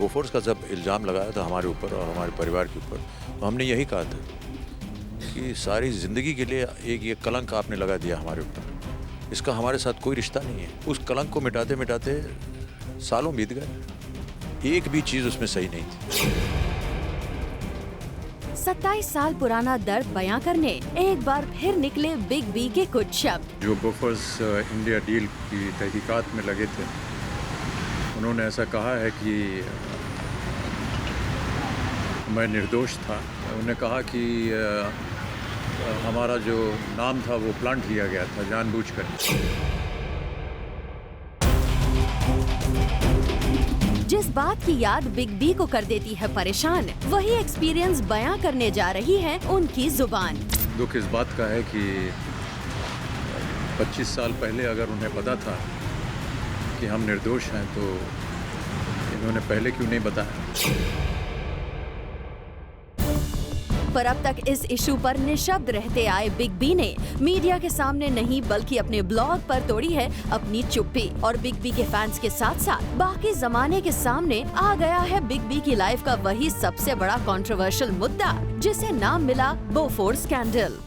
Bofors का जब इल्ज़ाम लगाया था हमारे ऊपर और हमारे परिवार के ऊपर, तो हमने यही कहा था कि सारी ज़िंदगी के लिए एक ये कलंक आपने लगा दिया हमारे ऊपर, इसका हमारे साथ कोई रिश्ता नहीं है। उस कलंक को मिटाते मिटाते सालों बीत गए, एक भी चीज़ उसमें सही नहीं थी। 27 साल पुराना दर्द बयां करने एक बार फिर निकले बिग बी के कुछ शब्द। जो बोफोर्स इंडिया डील की तहकीकात में लगे थे, उन्होंने ऐसा कहा है कि मैं निर्दोष था। उन्होंने कहा कि हमारा जो नाम था वो प्लांट लिया गया था जानबूझकर। जिस बात की याद बिग बी को कर देती है परेशान, वही एक्सपीरियंस बयां करने जा रही है उनकी जुबान। दुख इस बात का है कि 25 साल पहले अगर उन्हें पता था कि हम निर्दोष हैं तो इन्होंने पहले क्यों नहीं बताया। पर अब तक इस इशू पर निशब्द रहते आए बिग बी ने मीडिया के सामने नहीं बल्कि अपने ब्लॉग पर तोड़ी है अपनी चुप्पी। और बिग बी के फैंस के साथ साथ बाकी जमाने के सामने आ गया है बिग बी की लाइफ का वही सबसे बड़ा कंट्रोवर्शियल मुद्दा, जिसे नाम मिला बोफोर्स स्कैंडल।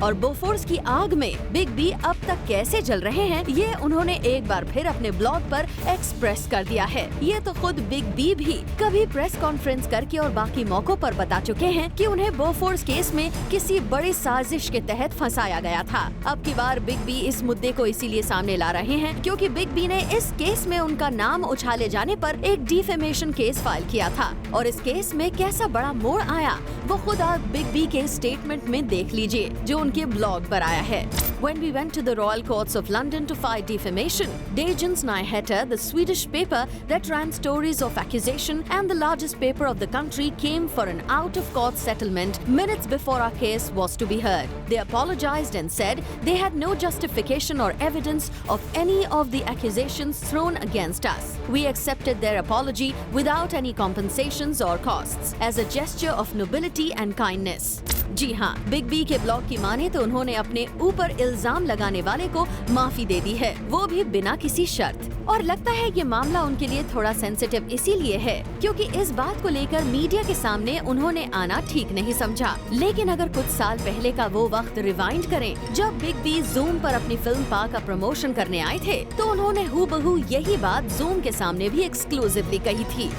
और बोफोर्स की आग में बिग बी अब तक कैसे जल रहे हैं, ये उन्होंने एक बार फिर अपने ब्लॉग पर एक्सप्रेस कर दिया है। ये तो खुद बिग बी भी कभी प्रेस कॉन्फ्रेंस करके और बाकी मौकों पर बता चुके हैं कि उन्हें बोफोर्स केस में किसी बड़ी साजिश के तहत फंसाया गया था। अब की बार बिग बी इस मुद्दे को इसीलिए सामने ला रहे हैं क्योंकि बिग बी ने इस केस में उनका नाम उछाले जाने पर एक डिफेमेशन केस फाइल किया था। और इस केस में कैसा बड़ा मोड़ आया वो खुद आप बिग बी के स्टेटमेंट में देख लीजिए, जो उनके ब्लॉग पर आया है। When we went to the Royal Courts of London to fight defamation, Dagens Nyheter, the Swedish paper that ran stories of accusation and the largest paper of the country, came for an out-of-court settlement minutes before our case was to be heard. They apologized and said they had no justification or evidence of any of the accusations thrown against us. We accepted their apology without any compensations or costs, as a gesture of nobility and kindness. जी हाँ, big B के blog की माने तो उन्होंने अपने ऊपर इल्जाम लगाने वाले को माफी दे दी है, वो भी बिना किसी शर्त। और लगता है ये मामला उनके लिए थोड़ा सेंसिटिव इसीलिए है क्योंकि इस बात को लेकर मीडिया के सामने उन्होंने आना ठीक नहीं समझा। लेकिन अगर कुछ साल पहले का वो वक्त रिवाइंड करें जब बिग बी जूम पर अपनी फिल्म पा का प्रमोशन करने आए थे, तो उन्होंने हूबहू यही बात जूम के सामने भी एक्सक्लूसिवली कही थी।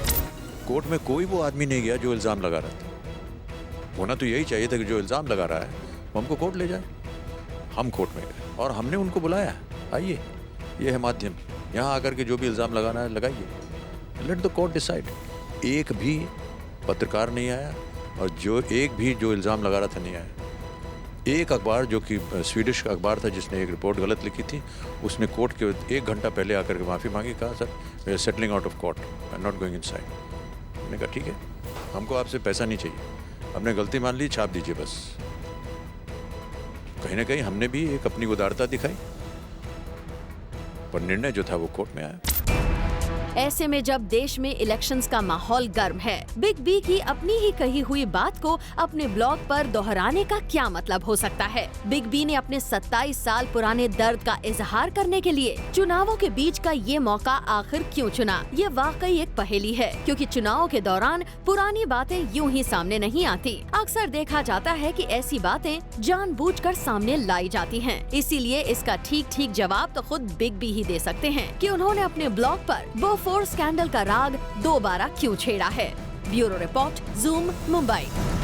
कोर्ट में कोई वो आदमी नहीं गया जो इल्जाम लगा रहा था। होना तो यही चाहिए था कि जो इल्ज़ाम लगा रहा है वो हमको कोर्ट ले जाए। हम कोर्ट में गए और हमने उनको बुलाया, आइए ये है माध्यम, यहाँ आकर के जो भी इल्ज़ाम लगाना है लगाइए, लेट द कोर्ट डिसाइड। एक भी पत्रकार नहीं आया और एक भी जो इल्ज़ाम लगा रहा था नहीं आया। एक अखबार जो कि स्वीडिश का अखबार था जिसने एक रिपोर्ट गलत लिखी थी, उसने कोर्ट के 1 घंटा पहले आकर के माफ़ी मांगी, कहा sir we are settling out of court, I am not going inside. मैंने कहा ठीक है, हमको आपसे पैसा नहीं चाहिए, हमने गलती मान ली, छाप दीजिए बस। कहीं ना कहीं हमने भी एक अपनी उदारता दिखाई, पर निर्णय जो था वो कोर्ट में आया। ऐसे में जब देश में इलेक्शंस का माहौल गर्म है, बिग बी की अपनी ही कही हुई बात को अपने ब्लॉग पर दोहराने का क्या मतलब हो सकता है। बिग बी ने अपने 27 साल पुराने दर्द का इजहार करने के लिए चुनावों के बीच का ये मौका आखिर क्यों चुना, ये वाकई एक पहेली है क्योंकि चुनावों के दौरान पुरानी बातें यूं ही सामने नहीं आती। अक्सर देखा जाता है कि ऐसी बातें जानबूझकर सामने लाई जाती हैं। इसीलिए इसका ठीक जवाब तो खुद बिग बी ही दे सकते हैं कि उन्होंने अपने ब्लॉग पर बोफोर्स स्कैंडल का राग दोबारा क्यों छेड़ा है। Bureau report, zoom, Mumbai.